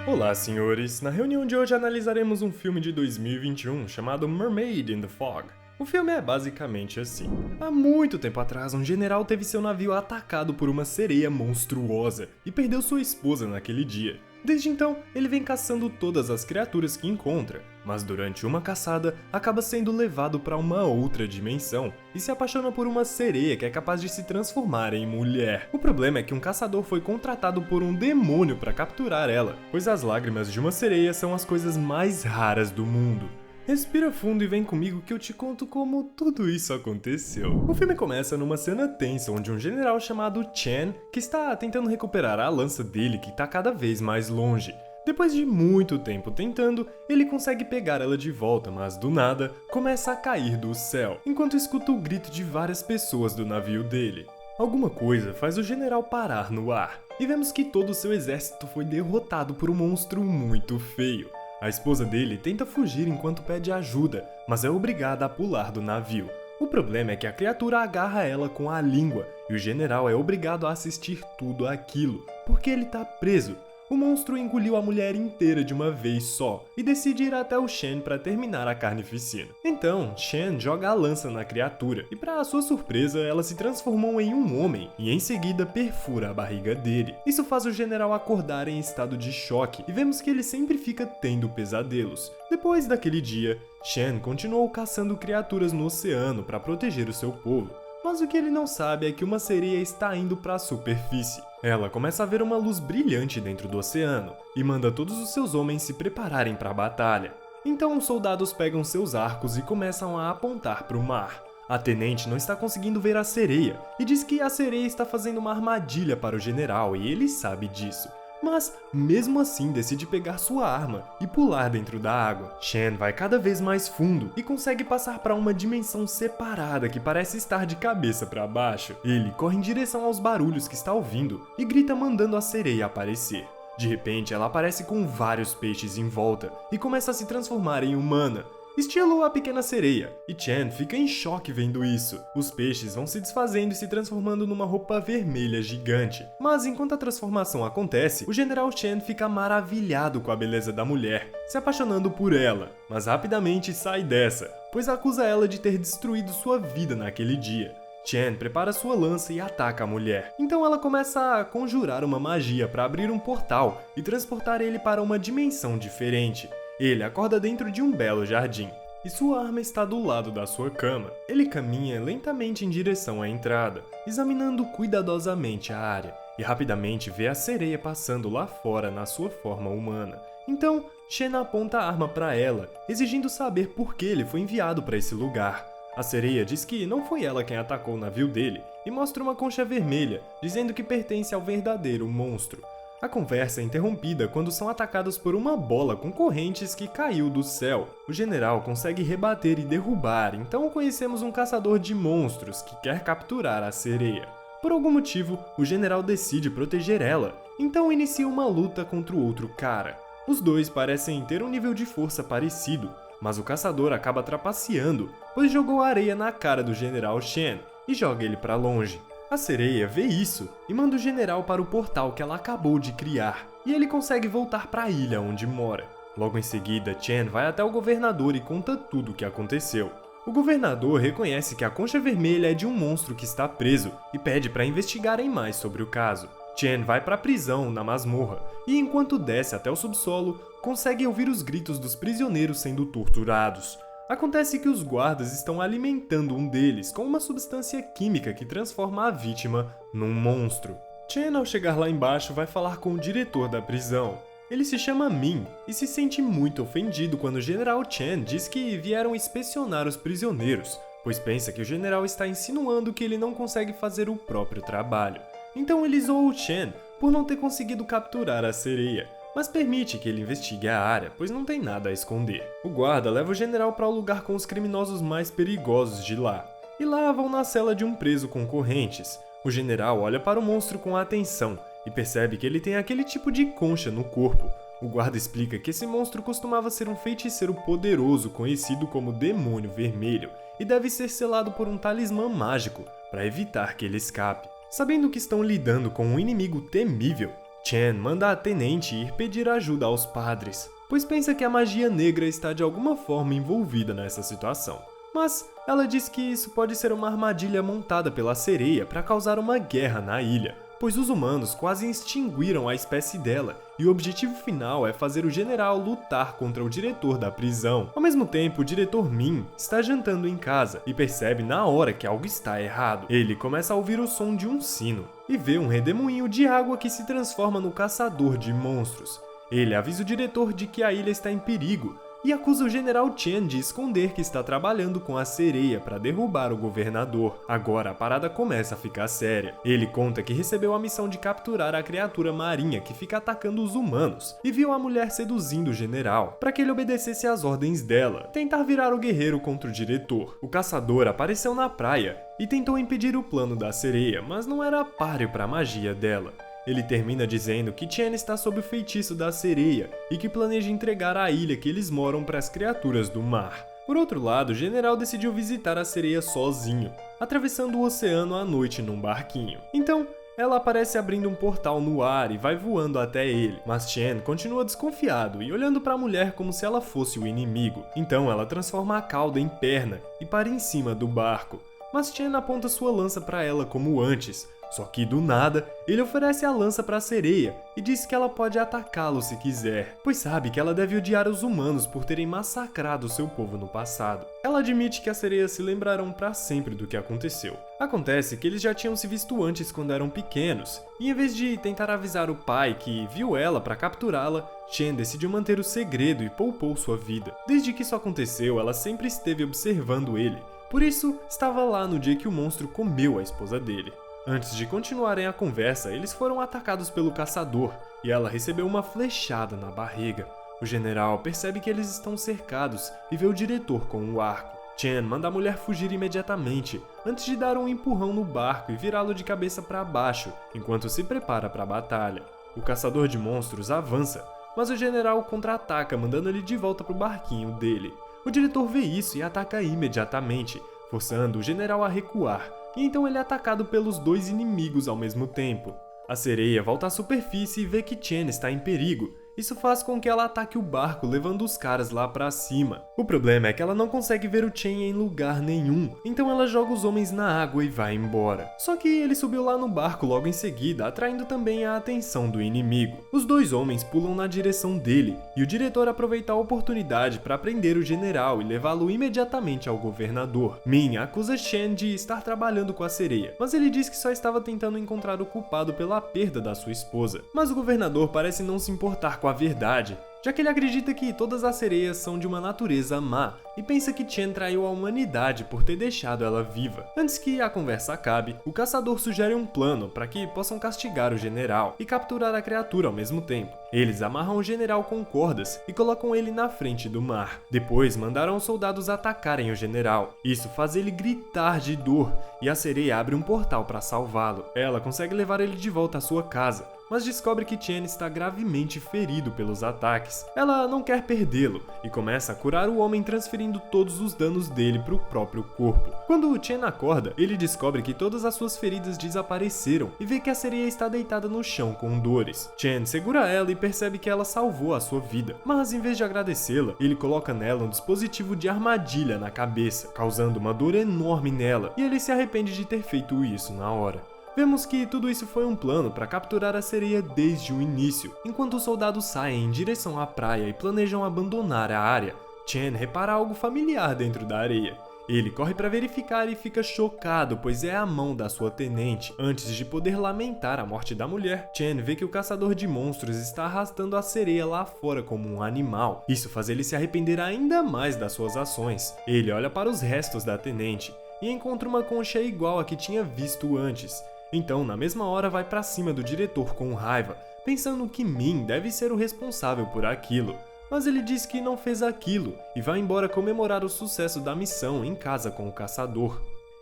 Olá, senhores! Na reunião de hoje analisaremos um filme de 2021 chamado Mermaid in the Fog. O filme é basicamente assim. Há muito tempo atrás, um general teve seu navio atacado por uma sereia monstruosa e perdeu sua esposa naquele dia. Desde então, ele vem caçando todas as criaturas que encontra, mas durante uma caçada, acaba sendo levado para uma outra dimensão e se apaixona por uma sereia que é capaz de se transformar em mulher. O problema é que um caçador foi contratado por um demônio para capturar ela, pois as lágrimas de uma sereia são as coisas mais raras do mundo. Respira fundo e vem comigo que eu te conto como tudo isso aconteceu. O filme começa numa cena tensa onde um general chamado Chen, que está tentando recuperar a lança dele que está cada vez mais longe. Depois de muito tempo tentando, ele consegue pegar ela de volta, mas do nada, começa a cair do céu, enquanto escuta o grito de várias pessoas do navio dele. Alguma coisa faz o general parar no ar, e vemos que todo o seu exército foi derrotado por um monstro muito feio. A esposa dele tenta fugir enquanto pede ajuda, mas é obrigada a pular do navio. O problema é que a criatura agarra ela com a língua, e o general é obrigado a assistir tudo aquilo, porque ele tá preso. O monstro engoliu a mulher inteira de uma vez só, e decide ir até o Shen para terminar a carnificina. Então, Shen joga a lança na criatura, e para sua surpresa, ela se transformou em um homem, e em seguida perfura a barriga dele. Isso faz o general acordar em estado de choque, e vemos que ele sempre fica tendo pesadelos. Depois daquele dia, Shen continuou caçando criaturas no oceano para proteger o seu povo. Mas o que ele não sabe é que uma sereia está indo para a superfície. Ela começa a ver uma luz brilhante dentro do oceano e manda todos os seus homens se prepararem para a batalha. Então os soldados pegam seus arcos e começam a apontar para o mar. A tenente não está conseguindo ver a sereia e diz que a sereia está fazendo uma armadilha para o general e ele sabe disso. Mas, mesmo assim, decide pegar sua arma e pular dentro da água. Shen vai cada vez mais fundo e consegue passar para uma dimensão separada que parece estar de cabeça para baixo. Ele corre em direção aos barulhos que está ouvindo e grita mandando a sereia aparecer. De repente, ela aparece com vários peixes em volta e começa a se transformar em humana, estilo a pequena sereia, e Chen fica em choque vendo isso. Os peixes vão se desfazendo e se transformando numa roupa vermelha gigante. Mas enquanto a transformação acontece, o general Chen fica maravilhado com a beleza da mulher, se apaixonando por ela, mas rapidamente sai dessa, pois acusa ela de ter destruído sua vida naquele dia. Chen prepara sua lança e ataca a mulher. Então ela começa a conjurar uma magia para abrir um portal e transportar ele para uma dimensão diferente. Ele acorda dentro de um belo jardim, e sua arma está do lado da sua cama. Ele caminha lentamente em direção à entrada, examinando cuidadosamente a área, e rapidamente vê a sereia passando lá fora na sua forma humana. Então, Shen aponta a arma para ela, exigindo saber por que ele foi enviado para esse lugar. A sereia diz que não foi ela quem atacou o navio dele, e mostra uma concha vermelha, dizendo que pertence ao verdadeiro monstro. A conversa é interrompida quando são atacados por uma bola com correntes que caiu do céu. O general consegue rebater e derrubar, então conhecemos um caçador de monstros que quer capturar a sereia. Por algum motivo, o general decide proteger ela, então inicia uma luta contra o outro cara. Os dois parecem ter um nível de força parecido, mas o caçador acaba trapaceando, pois jogou areia na cara do general Shen e joga ele para longe. A sereia vê isso e manda o general para o portal que ela acabou de criar, e ele consegue voltar para a ilha onde mora. Logo em seguida, Chen vai até o governador e conta tudo o que aconteceu. O governador reconhece que a concha vermelha é de um monstro que está preso e pede para investigarem mais sobre o caso. Chen vai para a prisão na masmorra e, enquanto desce até o subsolo, consegue ouvir os gritos dos prisioneiros sendo torturados. Acontece que os guardas estão alimentando um deles com uma substância química que transforma a vítima num monstro. Chen, ao chegar lá embaixo, vai falar com o diretor da prisão. Ele se chama Min e se sente muito ofendido quando o general Chen diz que vieram inspecionar os prisioneiros, pois pensa que o general está insinuando que ele não consegue fazer o próprio trabalho. Então ele zoa o Chen por não ter conseguido capturar a sereia, mas permite que ele investigue a área, pois não tem nada a esconder. O guarda leva o general para o lugar com os criminosos mais perigosos de lá, e lá vão na cela de um preso com correntes. O general olha para o monstro com atenção e percebe que ele tem aquele tipo de concha no corpo. O guarda explica que esse monstro costumava ser um feiticeiro poderoso conhecido como Demônio Vermelho e deve ser selado por um talismã mágico para evitar que ele escape. Sabendo que estão lidando com um inimigo temível, Chen manda a tenente ir pedir ajuda aos padres, pois pensa que a magia negra está de alguma forma envolvida nessa situação. Mas ela diz que isso pode ser uma armadilha montada pela sereia para causar uma guerra na ilha, pois os humanos quase extinguiram a espécie dela, e o objetivo final é fazer o general lutar contra o diretor da prisão. Ao mesmo tempo, o diretor Min está jantando em casa e percebe na hora que algo está errado. Ele começa a ouvir o som de um sino e vê um redemoinho de água que se transforma no caçador de monstros. Ele avisa o diretor de que a ilha está em perigo e acusa o general Chen de esconder que está trabalhando com a sereia para derrubar o governador. Agora a parada começa a ficar séria. Ele conta que recebeu a missão de capturar a criatura marinha que fica atacando os humanos e viu a mulher seduzindo o general para que ele obedecesse às ordens dela, tentar virar o guerreiro contra o diretor. O caçador apareceu na praia e tentou impedir o plano da sereia, mas não era páreo para a magia dela. Ele termina dizendo que Chen está sob o feitiço da sereia e que planeja entregar a ilha que eles moram para as criaturas do mar. Por outro lado, o general decidiu visitar a sereia sozinho, atravessando o oceano à noite num barquinho. Então, ela aparece abrindo um portal no ar e vai voando até ele, mas Chen continua desconfiado e olhando para a mulher como se ela fosse o inimigo. Então ela transforma a cauda em perna e para em cima do barco, mas Chen aponta sua lança para ela como antes. Só que do nada, ele oferece a lança para a sereia e diz que ela pode atacá-lo se quiser, pois sabe que ela deve odiar os humanos por terem massacrado seu povo no passado. Ela admite que as sereias se lembrarão para sempre do que aconteceu. Acontece que eles já tinham se visto antes quando eram pequenos, e em vez de tentar avisar o pai que viu ela para capturá-la, Chen decidiu manter o segredo e poupou sua vida. Desde que isso aconteceu, ela sempre esteve observando ele, por isso estava lá no dia que o monstro comeu a esposa dele. Antes de continuarem a conversa, eles foram atacados pelo caçador e ela recebeu uma flechada na barriga. O general percebe que eles estão cercados e vê o diretor com um arco. Chen manda a mulher fugir imediatamente, antes de dar um empurrão no barco e virá-lo de cabeça para baixo, enquanto se prepara para a batalha. O caçador de monstros avança, mas o general contra-ataca, mandando ele de volta para o barquinho dele. O diretor vê isso e ataca imediatamente, forçando o general a recuar. E então ele é atacado pelos dois inimigos ao mesmo tempo. A sereia volta à superfície e vê que Chen está em perigo. Isso faz com que ela ataque o barco, levando os caras lá pra cima. O problema é que ela não consegue ver o Chen em lugar nenhum, então ela joga os homens na água e vai embora. Só que ele subiu lá no barco logo em seguida, atraindo também a atenção do inimigo. Os dois homens pulam na direção dele, e o diretor aproveita a oportunidade para prender o general e levá-lo imediatamente ao governador. Min acusa Chen de estar trabalhando com a sereia, mas ele diz que só estava tentando encontrar o culpado pela perda da sua esposa. Mas o governador parece não se importar com a verdade, já que ele acredita que todas as sereias são de uma natureza má e pensa que Chen traiu a humanidade por ter deixado ela viva. Antes que a conversa acabe, o caçador sugere um plano para que possam castigar o general e capturar a criatura ao mesmo tempo. Eles amarram o general com cordas e colocam ele na frente do mar. Depois mandaram os soldados atacarem o general. Isso faz ele gritar de dor e a sereia abre um portal para salvá-lo. Ela consegue levar ele de volta à sua casa, mas descobre que Chen está gravemente ferido pelos ataques. Ela não quer perdê-lo e começa a curar o homem, transferindo todos os danos dele para o próprio corpo. Quando Chen acorda, ele descobre que todas as suas feridas desapareceram e vê que a sereia está deitada no chão com dores. Chen segura ela e percebe que ela salvou a sua vida, mas em vez de agradecê-la, ele coloca nela um dispositivo de armadilha na cabeça, causando uma dor enorme nela, e ele se arrepende de ter feito isso na hora. Vemos que tudo isso foi um plano para capturar a sereia desde o início. Enquanto os soldados saem em direção à praia e planejam abandonar a área, Chen repara algo familiar dentro da areia. Ele corre para verificar e fica chocado, pois é a mão da sua tenente. Antes de poder lamentar a morte da mulher, Chen vê que o caçador de monstros está arrastando a sereia lá fora como um animal. Isso faz ele se arrepender ainda mais das suas ações. Ele olha para os restos da tenente e encontra uma concha igual a que tinha visto antes. Então, na mesma hora, vai pra cima do diretor com raiva, pensando que Min deve ser o responsável por aquilo. Mas ele diz que não fez aquilo e vai embora comemorar o sucesso da missão em casa com o caçador.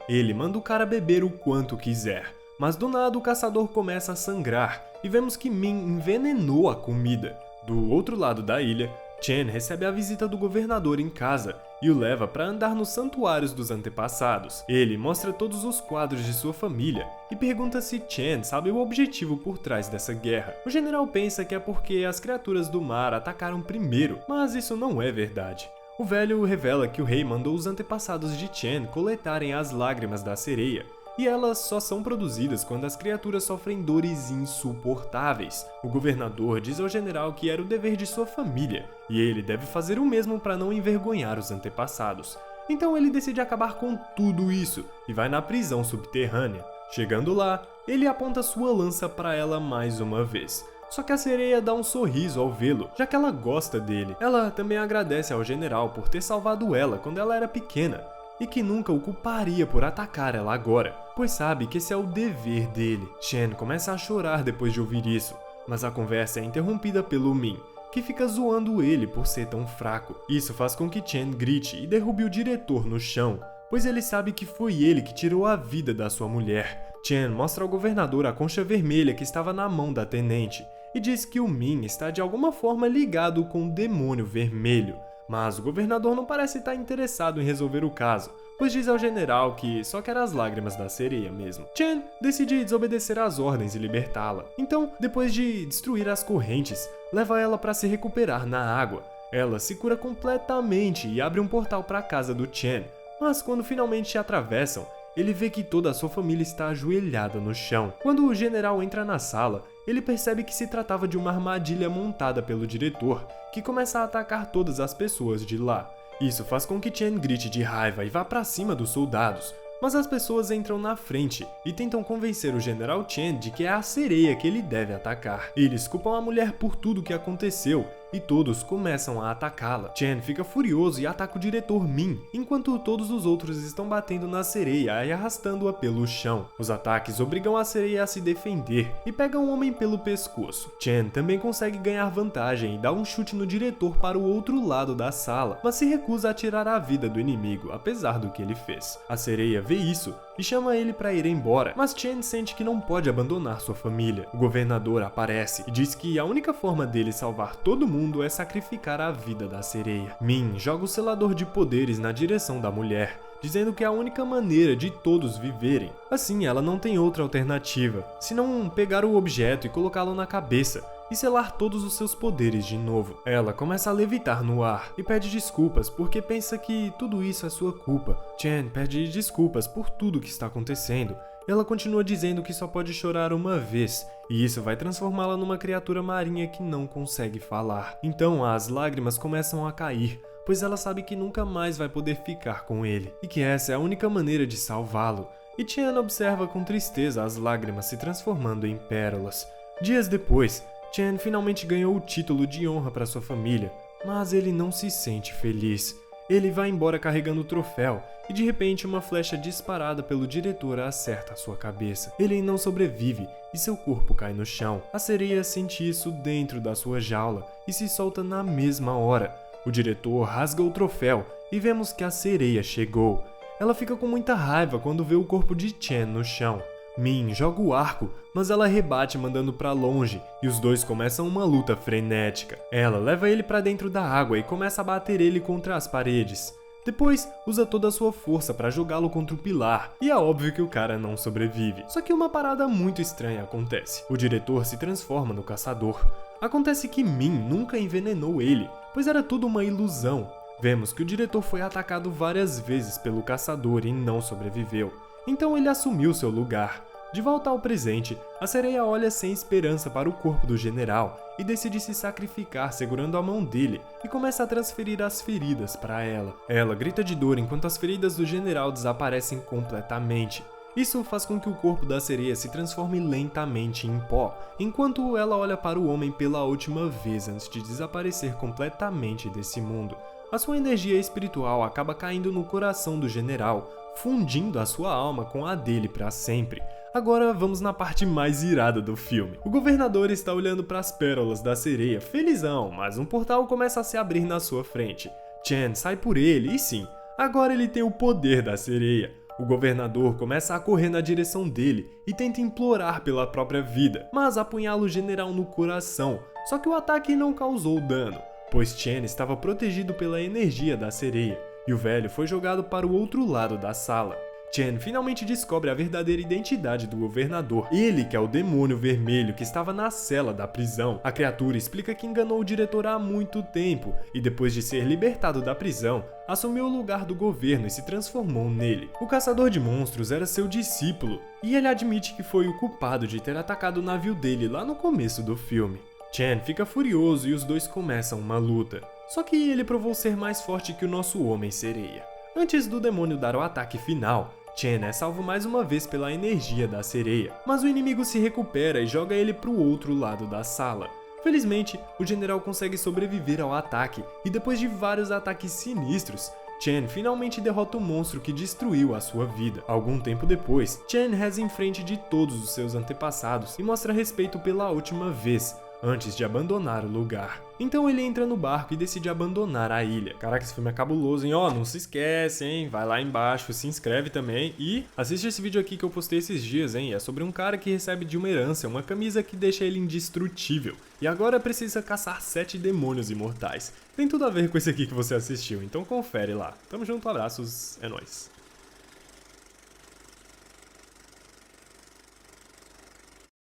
Ele manda o cara beber o quanto quiser, mas do nada o caçador começa a sangrar e vemos que Min envenenou a comida. Do outro lado da ilha, Chen recebe a visita do governador em casa e o leva para andar nos santuários dos antepassados. Ele mostra todos os quadros de sua família e pergunta se Chen sabe o objetivo por trás dessa guerra. O general pensa que é porque as criaturas do mar atacaram primeiro, mas isso não é verdade. O velho revela que o rei mandou os antepassados de Chen coletarem as lágrimas da sereia, e elas só são produzidas quando as criaturas sofrem dores insuportáveis. O governador diz ao general que era o dever de sua família, e ele deve fazer o mesmo para não envergonhar os antepassados. Então ele decide acabar com tudo isso e vai na prisão subterrânea. Chegando lá, ele aponta sua lança para ela mais uma vez. Só que a sereia dá um sorriso ao vê-lo, já que ela gosta dele. Ela também agradece ao general por ter salvado ela quando ela era pequena, e que nunca o culparia por atacar ela agora, pois sabe que esse é o dever dele. Chen começa a chorar depois de ouvir isso, mas a conversa é interrompida pelo Min, que fica zoando ele por ser tão fraco. Isso faz com que Chen grite e derrube o diretor no chão, pois ele sabe que foi ele que tirou a vida da sua mulher. Chen mostra ao governador a concha vermelha que estava na mão da tenente, e diz que o Min está de alguma forma ligado com o demônio vermelho. Mas o governador não parece estar interessado em resolver o caso, pois diz ao general que só quer as lágrimas da sereia mesmo. Chen decide desobedecer às ordens e libertá-la. Então, depois de destruir as correntes, leva ela para se recuperar na água. Ela se cura completamente e abre um portal para a casa do Chen, mas quando finalmente atravessam, ele vê que toda a sua família está ajoelhada no chão. Quando o general entra na sala, ele percebe que se tratava de uma armadilha montada pelo diretor, que começa a atacar todas as pessoas de lá. Isso faz com que Chen grite de raiva e vá para cima dos soldados, mas as pessoas entram na frente e tentam convencer o general Chen de que é a sereia que ele deve atacar. Eles culpam a mulher por tudo o que aconteceu, e todos começam a atacá-la. Chen fica furioso e ataca o diretor Min, enquanto todos os outros estão batendo na sereia e arrastando-a pelo chão. Os ataques obrigam a sereia a se defender e pega um homem pelo pescoço. Chen também consegue ganhar vantagem e dá um chute no diretor para o outro lado da sala, mas se recusa a tirar a vida do inimigo, apesar do que ele fez. A sereia vê isso e chama ele para ir embora, mas Chen sente que não pode abandonar sua família. O governador aparece e diz que a única forma dele salvar todo mundo é sacrificar a vida da sereia. Min joga o selador de poderes na direção da mulher, dizendo que é a única maneira de todos viverem. Assim, ela não tem outra alternativa, senão pegar o objeto e colocá-lo na cabeça e selar todos os seus poderes de novo. Ela começa a levitar no ar e pede desculpas porque pensa que tudo isso é sua culpa. Chen pede desculpas por tudo que está acontecendo. Ela continua dizendo que só pode chorar uma vez, e isso vai transformá-la numa criatura marinha que não consegue falar. Então as lágrimas começam a cair, pois ela sabe que nunca mais vai poder ficar com ele, e que essa é a única maneira de salvá-lo. E Chen observa com tristeza as lágrimas se transformando em pérolas. Dias depois, Chen finalmente ganhou o título de honra para sua família, mas ele não se sente feliz. Ele vai embora carregando o troféu e de repente uma flecha disparada pelo diretor acerta a sua cabeça. Ele não sobrevive e seu corpo cai no chão. A sereia sente isso dentro da sua jaula e se solta na mesma hora. O diretor rasga o troféu e vemos que a sereia chegou. Ela fica com muita raiva quando vê o corpo de Chen no chão. Min joga o arco, mas ela rebate mandando pra longe e os dois começam uma luta frenética. Ela leva ele pra dentro da água e começa a bater ele contra as paredes. Depois, usa toda a sua força pra jogá-lo contra o pilar, e é óbvio que o cara não sobrevive. Só que uma parada muito estranha acontece. O diretor se transforma no caçador. Acontece que Min nunca envenenou ele, pois era tudo uma ilusão. Vemos que o diretor foi atacado várias vezes pelo caçador e não sobreviveu. Então ele assumiu seu lugar. De volta ao presente, a sereia olha sem esperança para o corpo do general e decide se sacrificar segurando a mão dele e começa a transferir as feridas para ela. Ela grita de dor enquanto as feridas do general desaparecem completamente. Isso faz com que o corpo da sereia se transforme lentamente em pó, enquanto ela olha para o homem pela última vez antes de desaparecer completamente desse mundo. A sua energia espiritual acaba caindo no coração do general, fundindo a sua alma com a dele para sempre. Agora vamos na parte mais irada do filme. O governador está olhando para as pérolas da sereia, felizão, mas um portal começa a se abrir na sua frente. Chen sai por ele e sim, agora ele tem o poder da sereia. O governador começa a correr na direção dele e tenta implorar pela própria vida, mas apunhala o general no coração, só que o ataque não causou dano. pois Chen estava protegido pela energia da sereia, e o velho foi jogado para o outro lado da sala. Chen finalmente descobre a verdadeira identidade do governador, ele que é o demônio vermelho que estava na cela da prisão. A criatura explica que enganou o diretor há muito tempo e depois de ser libertado da prisão, assumiu o lugar do governo e se transformou nele. O caçador de monstros era seu discípulo e ele admite que foi o culpado de ter atacado o navio dele lá no começo do filme. Chen fica furioso e os dois começam uma luta, só que ele provou ser mais forte que o nosso Homem-Sereia. Antes do demônio dar o ataque final, Chen é salvo mais uma vez pela energia da sereia, mas o inimigo se recupera e joga ele para o outro lado da sala. Felizmente, o general consegue sobreviver ao ataque e depois de vários ataques sinistros, Chen finalmente derrota o monstro que destruiu a sua vida. Algum tempo depois, Chen reza em frente de todos os seus antepassados e mostra respeito pela última vez, antes de abandonar o lugar. Então ele entra no barco e decide abandonar a ilha. Caraca, esse filme é cabuloso, hein? Ó, não se esquece, hein? Vai lá embaixo, se inscreve também e assiste esse vídeo aqui que eu postei esses dias, hein? É sobre um cara que recebe de uma herança uma camisa que deixa ele indestrutível. E agora precisa caçar 7 demônios imortais. Tem tudo a ver com esse aqui que você assistiu, então confere lá. Tamo junto, abraços, é nóis.